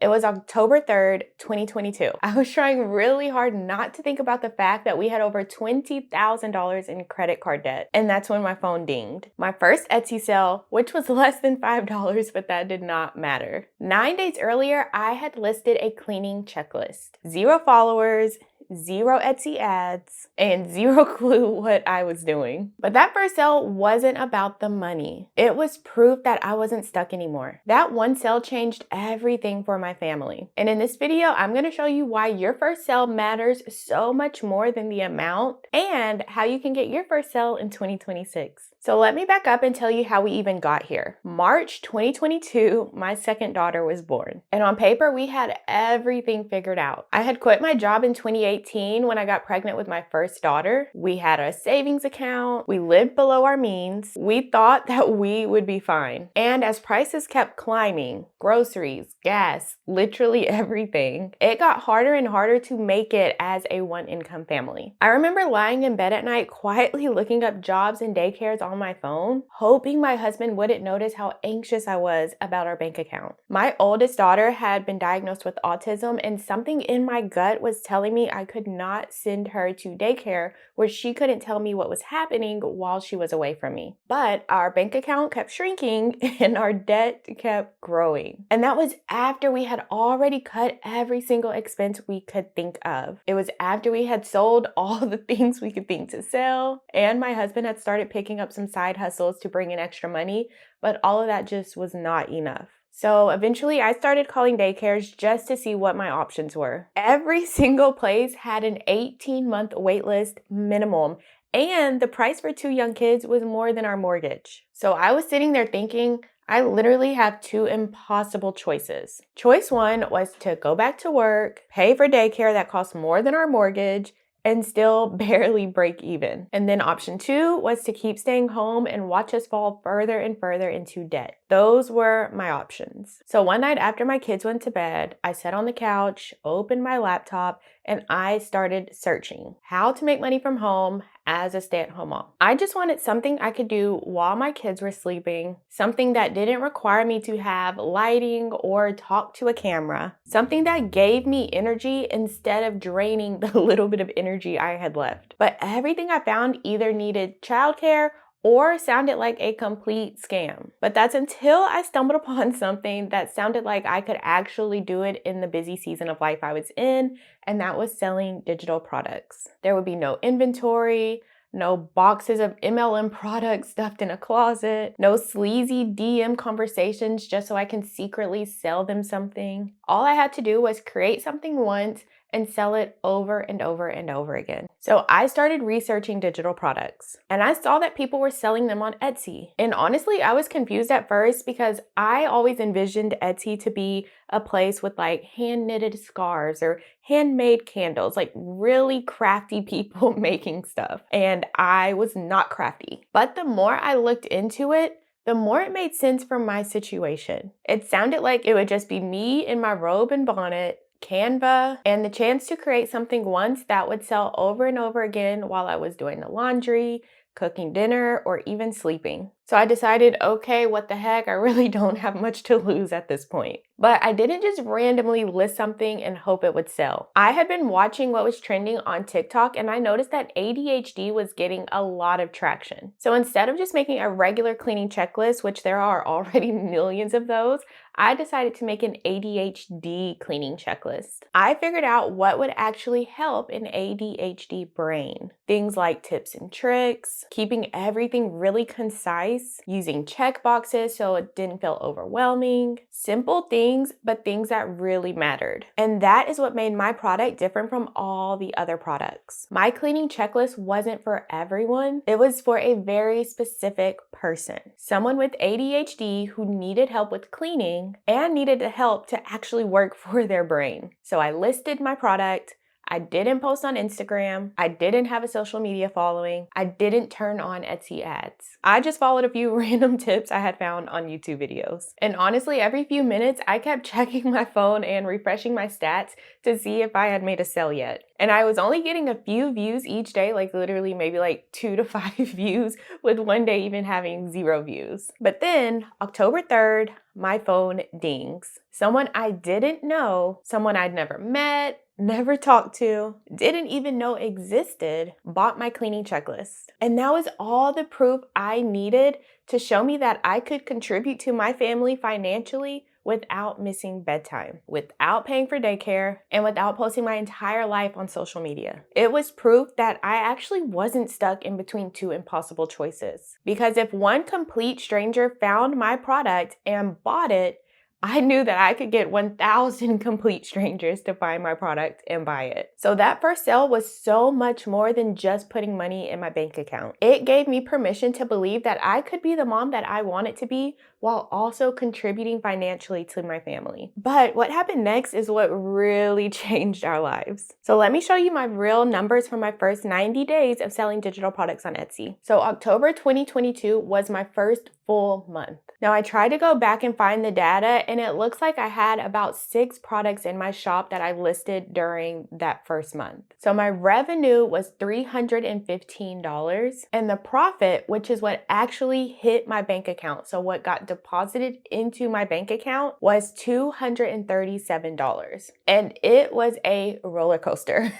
It was October 3rd, 2022. I was trying really hard not to think about the fact that we had over $20,000 in credit card debt, and that's when my phone dinged. My first Etsy sale, which was less than $5, but that did not matter. 9 days earlier, I had listed a cleaning checklist. 0 followers, 0 Etsy ads, and 0 clue what I was doing. But that first sale wasn't about the money. It was proof that I wasn't stuck anymore. That one sale changed everything for my family. And in this video, I'm gonna show you why your first sale matters so much more than the amount and how you can get your first sale in 2026. So let me back up and tell you how we even got here. March 2022, my second daughter was born. And on paper, we had everything figured out. I had quit my job in 2018 when I got pregnant with my first daughter. We had a savings account. We lived below our means. We thought that we would be fine. And as prices kept climbing, groceries, gas, literally everything, it got harder and harder to make it as a one-income family. I remember lying in bed at night quietly looking up jobs and daycares on my phone, hoping my husband wouldn't notice how anxious I was about our bank account. My oldest daughter had been diagnosed with autism, and something in my gut was telling me I could not send her to daycare where she couldn't tell me what was happening while she was away from me. But our bank account kept shrinking and our debt kept growing. And that was after we had already cut every single expense we could think of. It was after we had sold all the things we could think to sell, and my husband had started picking up some side hustles to bring in extra money, but all of that just was not enough. So eventually I started calling daycares just to see what my options were. Every single place had an 18-month wait list minimum, and the price for 2 young kids was more than our mortgage. So I was sitting there thinking, I literally have 2 impossible choices. Choice 1 was to go back to work, pay for daycare that cost more than our mortgage, and still barely break even. And then option 2 was to keep staying home and watch us fall further and further into debt. Those were my options. So one night after my kids went to bed, I sat on the couch, opened my laptop, and I started searching how to make money from home as a stay-at-home mom. I just wanted something I could do while my kids were sleeping, something that didn't require me to have lighting or talk to a camera, something that gave me energy instead of draining the little bit of energy I had left. But everything I found either needed childcare or sounded like a complete scam. But that's until I stumbled upon something that sounded like I could actually do it in the busy season of life I was in, and that was selling digital products. There would be no inventory, no boxes of MLM products stuffed in a closet, no sleazy DM conversations just so I can secretly sell them something. All I had to do was create something once and sell it over and over and over again. So I started researching digital products, and I saw that people were selling them on Etsy. And honestly, I was confused at first because I always envisioned Etsy to be a place with like hand-knitted scarves or handmade candles, like really crafty people making stuff. And I was not crafty. But the more I looked into it, the more it made sense for my situation. It sounded like it would just be me in my robe and bonnet, Canva, and the chance to create something once that would sell over and over again while I was doing the laundry, cooking dinner, or even sleeping. So I decided, okay, what the heck, I really don't have much to lose at this point. But I didn't just randomly list something and hope it would sell. I had been watching what was trending on TikTok, and I noticed that ADHD was getting a lot of traction. So instead of just making a regular cleaning checklist, which there are already millions of those, I decided to make an ADHD cleaning checklist. I figured out what would actually help an ADHD brain. Things like tips and tricks, keeping everything really concise, using check boxes so it didn't feel overwhelming, simple things, but things that really mattered. And that is what made my product different from all the other products. My cleaning checklist wasn't for everyone. It was for a very specific person. Someone with ADHD who needed help with cleaning and needed the help to actually work for their brain. So I listed my product. I didn't post on Instagram. I didn't have a social media following. I didn't turn on Etsy ads. I just followed a few random tips I had found on YouTube videos. And honestly, every few minutes, I kept checking my phone and refreshing my stats to see if I had made a sale yet. And I was only getting a few views each day, like literally maybe like 2 to 5 views, with one day even having 0 views. But then October 3rd, my phone dings. Someone I didn't know, someone I'd never met, never talked to, didn't even know existed, bought my cleaning checklist. And that was all the proof I needed to show me that I could contribute to my family financially without missing bedtime, without paying for daycare, and without posting my entire life on social media. It was proof that I actually wasn't stuck in between 2 impossible choices. Because if one complete stranger found my product and bought it, I knew that I could get 1,000 complete strangers to find my product and buy it. So that first sale was so much more than just putting money in my bank account. It gave me permission to believe that I could be the mom that I wanted to be while also contributing financially to my family. But what happened next is what really changed our lives. So let me show you my real numbers from my first 90 days of selling digital products on Etsy. So October 2022 was my first full month. Now I tried to go back and find the data, and it looks like I had about 6 products in my shop that I listed during that first month. So my revenue was $315, and the profit, which is what actually hit my bank account, so what got deposited into my bank account, was $237. And it was a roller coaster.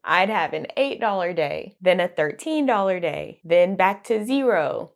I'd have an $8 day, then a $13 day, then back to zero,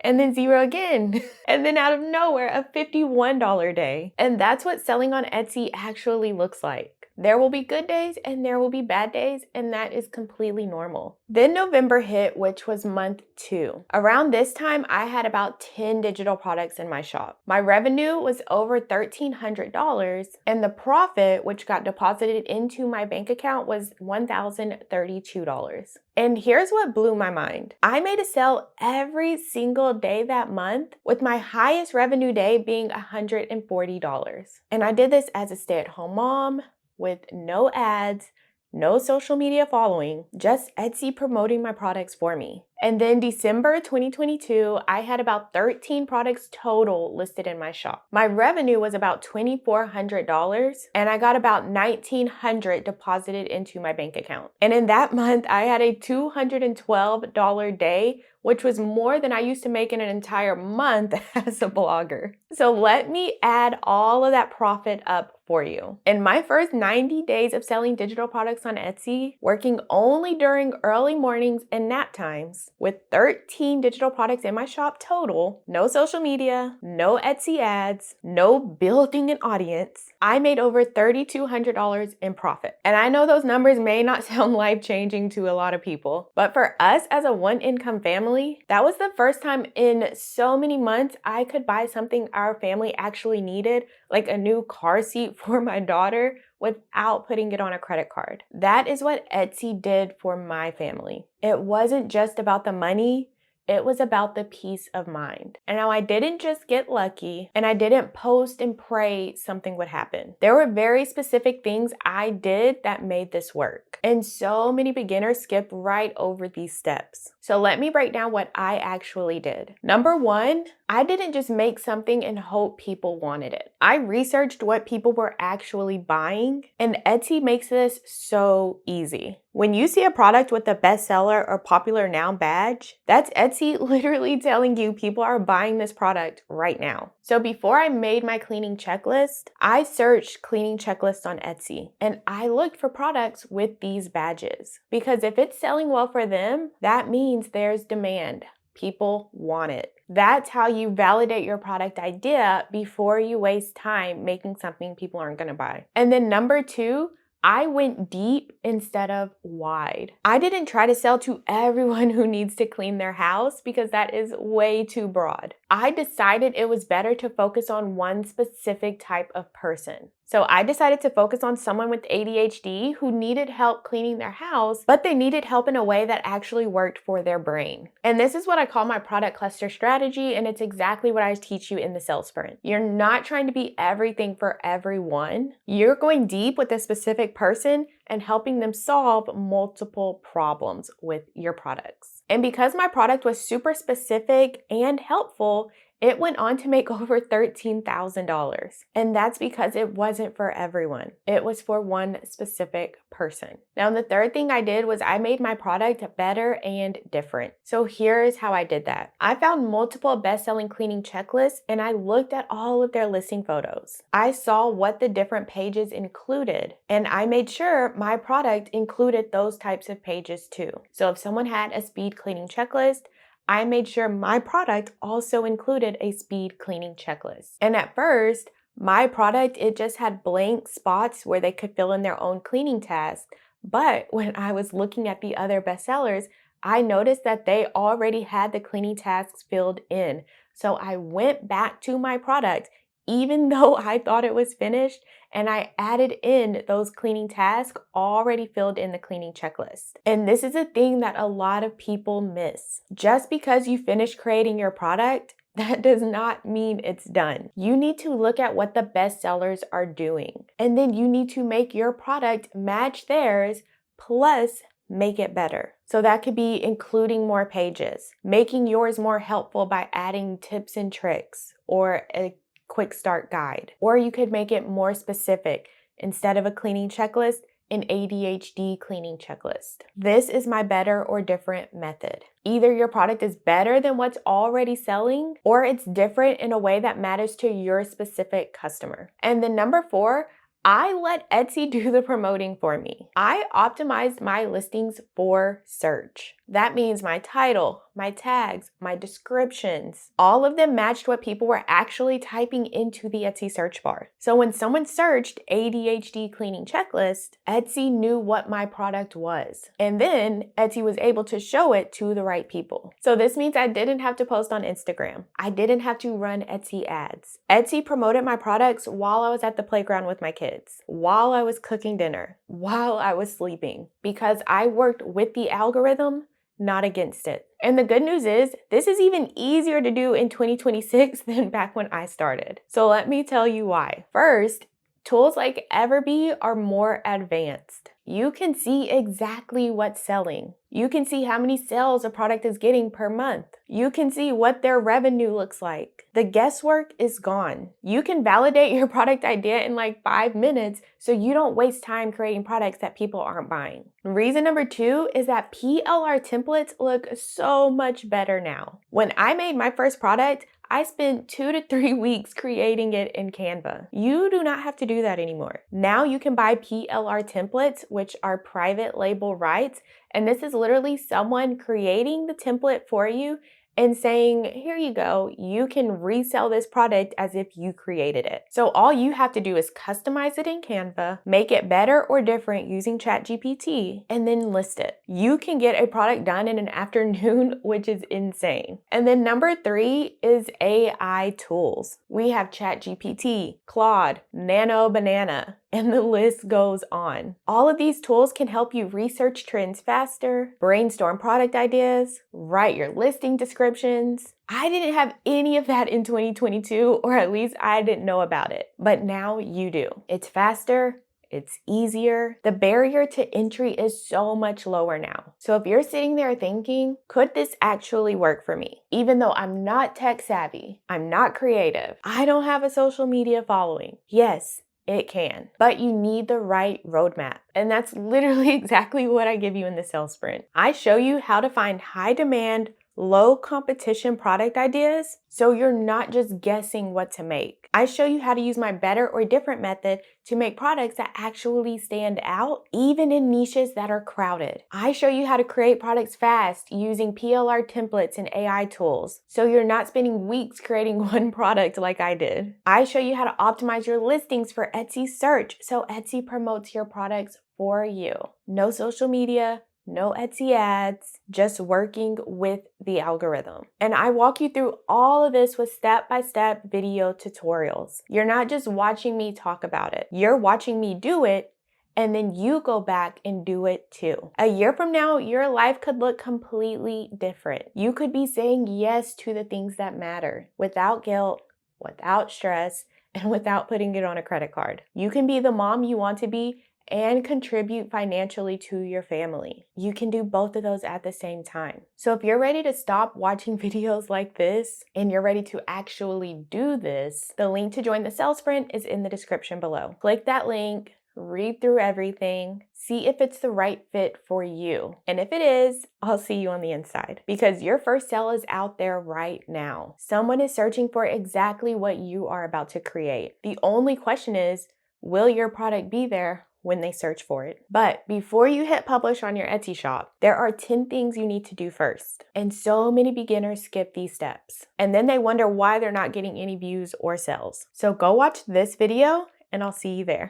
and then 0 again. And then out of nowhere, a $51 day. And that's what selling on Etsy actually looks like. There will be good days and there will be bad days, and that is completely normal. Then November hit, which was month 2. Around this time, I had about 10 digital products in my shop. My revenue was over $1,300, and the profit, which got deposited into my bank account, was $1,032. And here's what blew my mind. I made a sale every single day that month, with my highest revenue day being $140. And I did this as a stay-at-home mom, with no ads, no social media following, just Etsy promoting my products for me. And then December 2022, I had about 13 products total listed in my shop. My revenue was about $2,400, and I got about $1,900 deposited into my bank account. And in that month, I had a $212 day, which was more than I used to make in an entire month as a blogger. So let me add all of that profit up for you. In my first 90 days of selling digital products on Etsy, working only during early mornings and nap times, with 13 digital products in my shop total, no social media, no Etsy ads, no building an audience, I made over $3,200 in profit. And I know those numbers may not sound life-changing to a lot of people, but for us as a one-income family, that was the first time in so many months I could buy something our family actually needed, like a new car seat for my daughter, without putting it on a credit card. That is what Etsy did for my family. It wasn't just about the money, it was about the peace of mind. And now I didn't just get lucky, and I didn't post and pray something would happen. There were very specific things I did that made this work. And so many beginners skip right over these steps. So let me break down what I actually did. Number 1, I didn't just make something and hope people wanted it. I researched what people were actually buying, and Etsy makes this so easy. When you see a product with a bestseller or popular now badge, that's Etsy literally telling you people are buying this product right now. So before I made my cleaning checklist, I searched cleaning checklists on Etsy, and I looked for products with these badges. Because if it's selling well for them, that means there's demand. People want it. That's how you validate your product idea before you waste time making something people aren't going to buy. And then number 2, I went deep instead of wide. I didn't try to sell to everyone who needs to clean their house because that is way too broad. I decided it was better to focus on one specific type of person. So I decided to focus on someone with ADHD who needed help cleaning their house, but they needed help in a way that actually worked for their brain. And this is what I call my product cluster strategy, and it's exactly what I teach you in the sales sprint. You're not trying to be everything for everyone. You're going deep with a specific person and helping them solve multiple problems with your products. And because my product was super specific and helpful, it went on to make over $13,000. And that's because it wasn't for everyone. It was for one specific person. Now, the third thing I did was I made my product better and different. So here's how I did that. I found multiple best-selling cleaning checklists and I looked at all of their listing photos. I saw what the different pages included and I made sure my product included those types of pages too. So if someone had a speed cleaning checklist, I made sure my product also included a speed cleaning checklist. And at first, my product, it just had blank spots where they could fill in their own cleaning task. But when I was looking at the other bestsellers, I noticed that they already had the cleaning tasks filled in. So I went back to my product, even though I thought it was finished, and I added in those cleaning tasks already filled in the cleaning checklist. And this is a thing that a lot of people miss. Just because you finish creating your product, that does not mean it's done. You need to look at what the bestsellers are doing, and then you need to make your product match theirs, plus make it better. So that could be including more pages, making yours more helpful by adding tips and tricks, or a quick start guide. Or you could make it more specific. Instead of a cleaning checklist, an ADHD cleaning checklist. This is my better or different method. Either your product is better than what's already selling, or it's different in a way that matters to your specific customer. And then number 4, I let Etsy do the promoting for me. I optimized my listings for search. That means my title, my tags, my descriptions, all of them matched what people were actually typing into the Etsy search bar. So when someone searched ADHD cleaning checklist, Etsy knew what my product was. And then Etsy was able to show it to the right people. So this means I didn't have to post on Instagram. I didn't have to run Etsy ads. Etsy promoted my products while I was at the playground with my kids, while I was cooking dinner, while I was sleeping, because I worked with the algorithm, not against it. And the good news is, this is even easier to do in 2026 than back when I started. So let me tell you why. First, tools like Everbee are more advanced. You can see exactly what's selling. You can see how many sales a product is getting per month. You can see what their revenue looks like. The guesswork is gone. You can validate your product idea in like 5 minutes so you don't waste time creating products that people aren't buying. Reason number 2 is that PLR templates look so much better now. When I made my first product, I spent 2 to 3 weeks creating it in Canva. You do not have to do that anymore. Now you can buy PLR templates, which are private label rights, and this is literally someone creating the template for you and saying, here you go, you can resell this product as if you created it. So all you have to do is customize it in Canva, make it better or different using ChatGPT, and then list it. You can get a product done in an afternoon, which is insane. And then number 3 is AI tools. We have ChatGPT, Claude, Nano Banana, and the list goes on. All of these tools can help you research trends faster, brainstorm product ideas, write your listing descriptions. I didn't have any of that in 2022, or at least I didn't know about it. But now you do. It's faster. It's easier. The barrier to entry is so much lower now. So if you're sitting there thinking, could this actually work for me? Even though I'm not tech savvy, I'm not creative, I don't have a social media following. Yes, it can, but you need the right roadmap. And that's literally exactly what I give you in the sales sprint. I show you how to find high demand, low competition product ideas so you're not just guessing what to make. I show you how to use my better or different method to make products that actually stand out, even in niches that are crowded. I show you how to create products fast using PLR templates and AI tools, so you're not spending weeks creating one product like I did. I show you how to optimize your listings for Etsy search, so Etsy promotes your products for you. No social media, no Etsy ads, just working with the algorithm. And I walk you through all of this with step-by-step video tutorials. You're not just watching me talk about it. You're watching me do it, and then you go back and do it too. A year from now, your life could look completely different. You could be saying yes to the things that matter without guilt, without stress, and without putting it on a credit card. You can be the mom you want to be and contribute financially to your family. You can do both of those at the same time. So if you're ready to stop watching videos like this and you're ready to actually do this, the link to join the sales sprint is in the description below. Click that link, read through everything, see if it's the right fit for you. And if it is, I'll see you on the inside, because your first sale is out there right now. Someone is searching for exactly what you are about to create. The only question is, will your product be there when they search for it? But before you hit publish on your Etsy shop, there are 10 things you need to do first. And so many beginners skip these steps. And then they wonder why they're not getting any views or sales. So go watch this video and I'll see you there.